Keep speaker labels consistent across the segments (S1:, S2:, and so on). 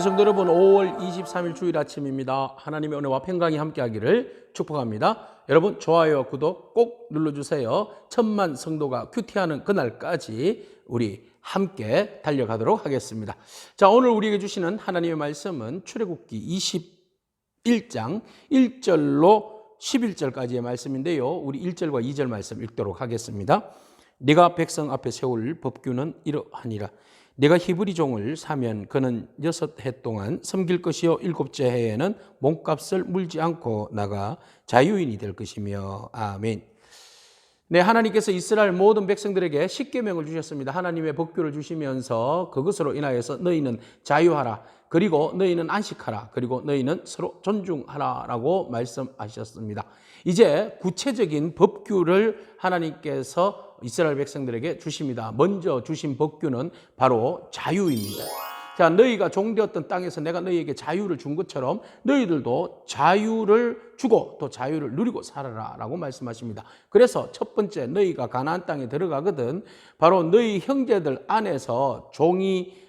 S1: 사랑하는 성도 여러분, 5월 23일 주일 아침입니다. 하나님의 은혜와 평강이 함께하기를 축복합니다. 여러분, 좋아요, 구독 꼭 눌러주세요. 1000만 성도가 큐티하는 그날까지 우리 함께 달려가도록 하겠습니다. 자, 오늘 우리에게 주시는 하나님의 말씀은 출애굽기 21장 1절로 11절까지의 말씀인데요. 우리 1절과 2절 말씀 읽도록 하겠습니다. 네가 백성 앞에 세울 법규는 이러하니라. 네가 히브리 종을 사면 그는 6해 동안 섬길 것이요 7째 해에는 몸값을 물지 않고 나가 자유인이 될 것이며. 아멘. 네, 하나님께서 이스라엘 모든 백성들에게 십계명을 주셨습니다. 하나님의 법규를 주시면서 그것으로 인하여서 너희는 자유하라, 그리고 너희는 안식하라, 그리고 너희는 서로 존중하라라고 말씀하셨습니다. 이제 구체적인 법규를 하나님께서 이스라엘 백성들에게 주십니다. 먼저 주신 법규는 바로 자유입니다. 자, 너희가 종되었던 땅에서 내가 너희에게 자유를 준 것처럼 너희들도 자유를 주고 또 자유를 누리고 살아라 라고 말씀하십니다. 그래서 첫 번째, 너희가 가나안 땅에 들어가거든 바로 너희 형제들 안에서 종이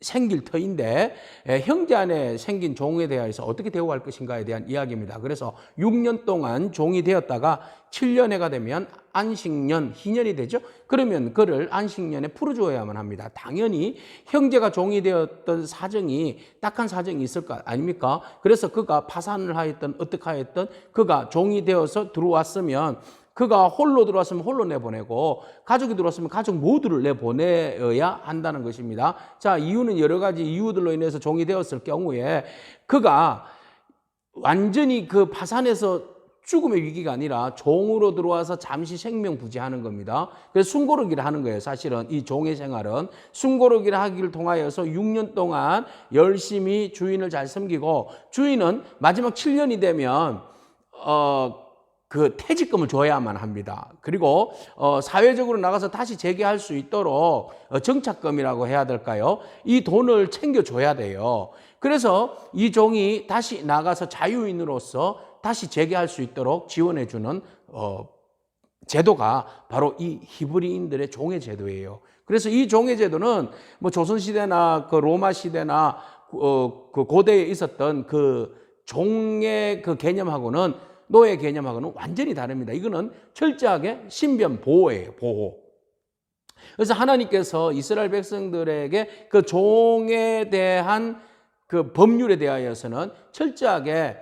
S1: 생길 터인데, 형제 안에 생긴 종에 대해서 어떻게 대우할 것인가에 대한 이야기입니다. 그래서 6년 동안 종이 되었다가 7년해가 되면 안식년, 희년이 되죠. 그러면 그를 안식년에 풀어주어야만 합니다. 당연히 형제가 종이 되었던 사정이, 딱한 사정이 있을 거 아닙니까? 그래서 그가 파산을 하였던 어떻게 하였던 그가 종이 되어서 들어왔으면 그가 홀로 들어왔으면 홀로 내보내고 가족이 들어왔으면 가족 모두를 내보내야 한다는 것입니다. 자, 이유는 여러 가지 이유들로 인해서 종이 되었을 경우에 그가 완전히 그 파산에서 죽음의 위기가 아니라 종으로 들어와서 잠시 생명부지하는 겁니다. 그래서 숨고르기를 하는 거예요. 사실은 이 종의 생활은 숨고르기를 하기를 통하여서 6년 동안 열심히 주인을 잘 섬기고, 주인은 마지막 7년이 되면 그 퇴직금을 줘야만 합니다. 그리고 사회적으로 나가서 다시 재개할 수 있도록 정착금이라고 해야 될까요? 이 돈을 챙겨줘야 돼요. 그래서 이 종이 다시 나가서 자유인으로서 다시 재개할 수 있도록 지원해주는 제도가 바로 이 히브리인들의 종의 제도예요. 그래서 이 종의 제도는 뭐 조선시대나 그 로마 시대나 그 고대에 있었던 그 종의 그 개념하고는, 노예 개념하고는 완전히 다릅니다. 이거는 철저하게 신변 보호예요, 보호. 그래서 하나님께서 이스라엘 백성들에게 그 종에 대한 그 법률에 대하여서는 철저하게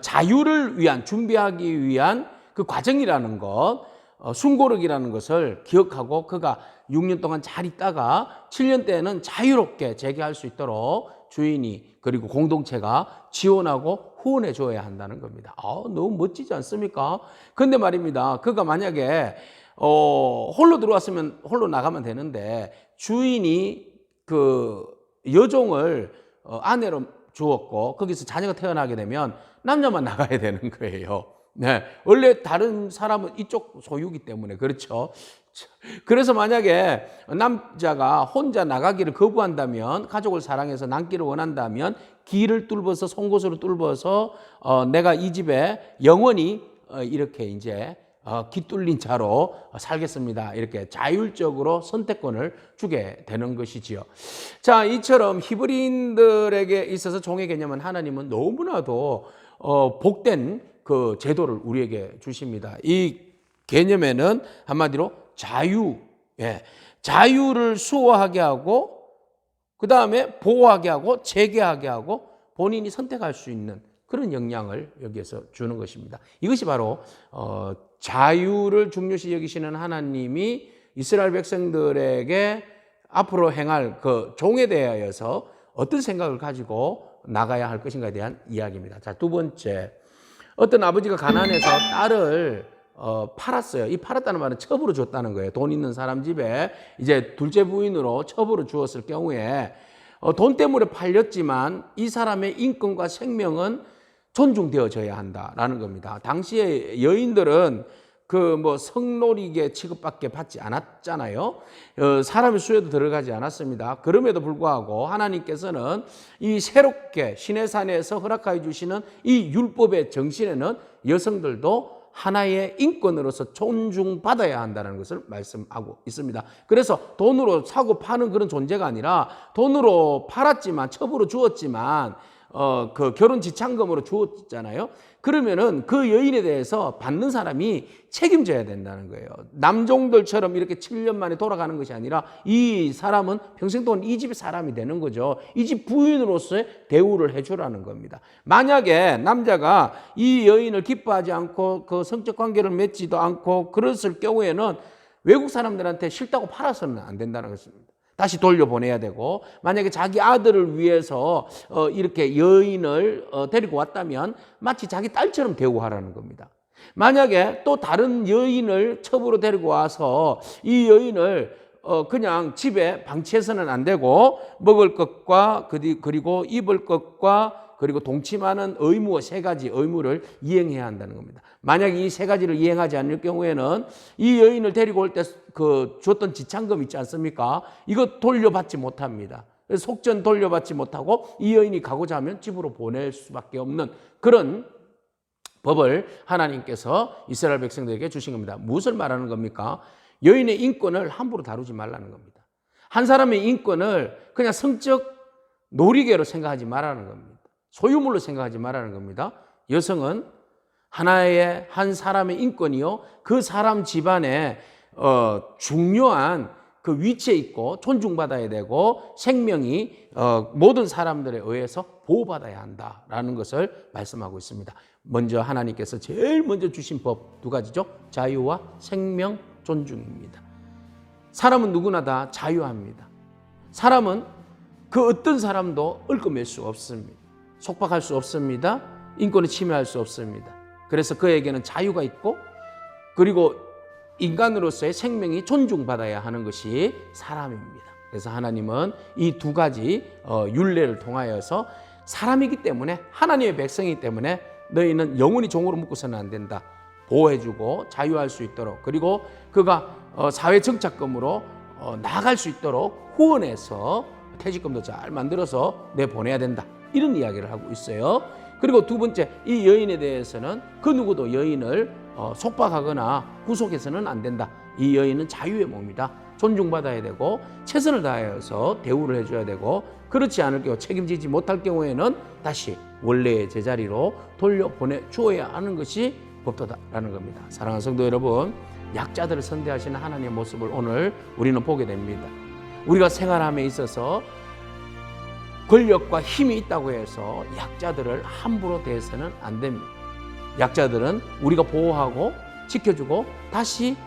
S1: 자유를 위한, 준비하기 위한 그 과정이라는 것, 숨고르기라는 것을 기억하고 그가 6년 동안 잘 있다가 7년 때에는 자유롭게 재개할 수 있도록 주인이 그리고 공동체가 지원하고 후원해 줘야 한다는 겁니다. 너무 멋지지 않습니까? 근데 말입니다, 그가 만약에 홀로 들어왔으면 홀로 나가면 되는데 주인이 그 여종을 아내로 주었고 거기서 자녀가 태어나게 되면 남자만 나가야 되는 거예요. 네, 원래 다른 사람은 이쪽 소유기 때문에. 그렇죠. 그래서 만약에 남자가 혼자 나가기를 거부한다면, 가족을 사랑해서 남기를 원한다면 길을 뚫어서, 송곳으로 뚫어서 내가 이 집에 영원히 이렇게 이제 깃뚫린 자로 살겠습니다, 이렇게 자율적으로 선택권을 주게 되는 것이지요. 자, 이처럼 히브리인들에게 있어서 종의 개념은 하나님은 너무나도 복된 그 제도를 우리에게 주십니다. 이 개념에는 한마디로 자유, 자유를 수호하게 하고 그 다음에 보호하게 하고 재개하게 하고 본인이 선택할 수 있는 그런 역량을 여기에서 주는 것입니다. 이것이 바로 자유를 중요시 여기시는 하나님이 이스라엘 백성들에게 앞으로 행할 그 종에 대하여서 어떤 생각을 가지고 나가야 할 것인가에 대한 이야기입니다. 자, 두 번째, 어떤 아버지가 가난해서 딸을 팔았어요. 이 팔았다는 말은 첩으로 줬다는 거예요. 돈 있는 사람 집에 이제 둘째 부인으로 첩으로 주었을 경우에 돈 때문에 팔렸지만 이 사람의 인권과 생명은 존중되어져야 한다라는 겁니다. 당시에 여인들은 그 뭐 성놀이계 취급밖에 받지 않았잖아요. 사람의 수에도 들어가지 않았습니다. 그럼에도 불구하고 하나님께서는 이 새롭게 시내산에서 허락하여 주시는 이 율법의 정신에는 여성들도 하나의 인권으로서 존중받아야 한다는 것을 말씀하고 있습니다. 그래서 돈으로 사고 파는 그런 존재가 아니라 돈으로 팔았지만 첩으로 주었지만 그 결혼 지참금으로 주었잖아요. 그러면은 그 여인에 대해서 받는 사람이 책임져야 된다는 거예요. 남종들처럼 이렇게 7년 만에 돌아가는 것이 아니라 이 사람은 평생 동안 이 집의 사람이 되는 거죠. 이 집 부인으로서의 대우를 해주라는 겁니다. 만약에 남자가 이 여인을 기뻐하지 않고 그 성적 관계를 맺지도 않고 그랬을 경우에는 외국 사람들한테 싫다고 팔아서는 안 된다는 것입니다. 다시 돌려보내야 되고, 만약에 자기 아들을 위해서 이렇게 여인을 데리고 왔다면 마치 자기 딸처럼 대우하라는 겁니다. 만약에 또 다른 여인을 첩으로 데리고 와서 이 여인을 그냥 집에 방치해서는 안 되고, 먹을 것과 그리고 입을 것과 그리고 동침하는 의무, 3가지 의무를 이행해야 한다는 겁니다. 만약에 이 3가지를 이행하지 않을 경우에는 이 여인을 데리고 올 때 그 줬던 지참금 있지 않습니까? 이거 돌려받지 못합니다. 속전 돌려받지 못하고 이 여인이 가고자 하면 집으로 보낼 수밖에 없는 그런 법을 하나님께서 이스라엘 백성들에게 주신 겁니다. 무엇을 말하는 겁니까? 여인의 인권을 함부로 다루지 말라는 겁니다. 한 사람의 인권을 그냥 성적 놀이개로 생각하지 말라는 겁니다. 소유물로 생각하지 말라는 겁니다. 여성은 하나의 한 사람의 인권이요, 그 사람 집안에 중요한 그 위치에 있고 존중받아야 되고 생명이 모든 사람들에 의해서 보호받아야 한다라는 것을 말씀하고 있습니다. 먼저 하나님께서 제일 먼저 주신 법 2가지죠. 자유와 생명 존중입니다. 사람은 누구나 다 자유합니다. 사람은 그 어떤 사람도 얽어맬 수 없습니다. 속박할 수 없습니다. 인권을 침해할 수 없습니다. 그래서 그에게는 자유가 있고, 그리고 인간으로서의 생명이 존중받아야 하는 것이 사람입니다. 그래서 하나님은 이 2가지 율례를 통하여서 사람이기 때문에, 하나님의 백성이기 때문에 너희는 영원히 종으로 묶어서는 안 된다. 보호해주고 자유할 수 있도록, 그리고 그가 사회 정착금으로 나아갈 수 있도록 후원해서 퇴직금도 잘 만들어서 내보내야 된다. 이런 이야기를 하고 있어요. 그리고 2번째, 이 여인에 대해서는 그 누구도 여인을 속박하거나 구속해서는 안 된다. 이 여인은 자유의 몸이다. 존중받아야 되고 최선을 다해서 대우를 해줘야 되고, 그렇지 않을 경우, 책임지지 못할 경우에는 다시 원래의 제자리로 돌려보내 주어야 하는 것이 법도다라는 겁니다. 사랑하는 성도 여러분, 약자들을 선대하시는 하나님의 모습을 오늘 우리는 보게 됩니다. 우리가 생활함에 있어서 권력과 힘이 있다고 해서 약자들을 함부로 대해서는 안 됩니다. 약자들은 우리가 보호하고 지켜주고 다시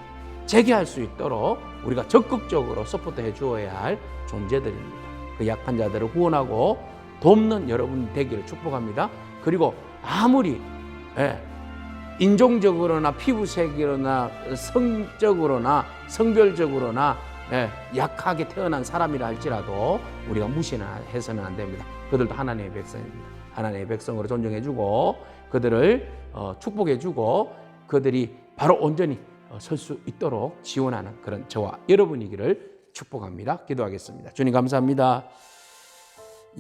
S1: 재개할 수 있도록 우리가 적극적으로 서포트해 주어야 할 존재들입니다. 그 약한 자들을 후원하고 돕는 여러분 되기를 축복합니다. 그리고 아무리 인종적으로나 피부색이나 성적으로나 성별적으로나 약하게 태어난 사람이라 할지라도 우리가 무시해서는 안 됩니다. 그들도 하나님의 백성입니다. 하나님의 백성으로 존중해주고 그들을 축복해주고 그들이 바로 온전히 설 수 있도록 지원하는 그런 저와 여러분이기를 축복합니다. 기도하겠습니다. 주님 감사합니다.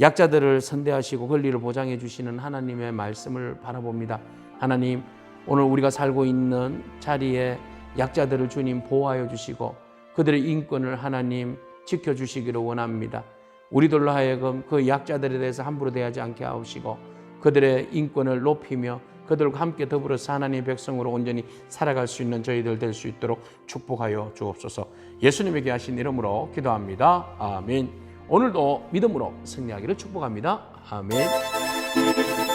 S1: 약자들을 선대하시고 권리를 보장해 주시는 하나님의 말씀을 바라봅니다. 하나님, 오늘 우리가 살고 있는 자리에 약자들을 주님 보호하여 주시고 그들의 인권을 하나님 지켜주시기를 원합니다. 우리들로 하여금 그 약자들에 대해서 함부로 대하지 않게 하시고 그들의 인권을 높이며 그들과 함께 더불어서 하나님의 백성으로 온전히 살아갈 수 있는 저희들 될 수 있도록 축복하여 주옵소서. 예수님의 귀하신 이름으로 기도합니다. 아멘. 오늘도 믿음으로 승리하기를 축복합니다. 아멘.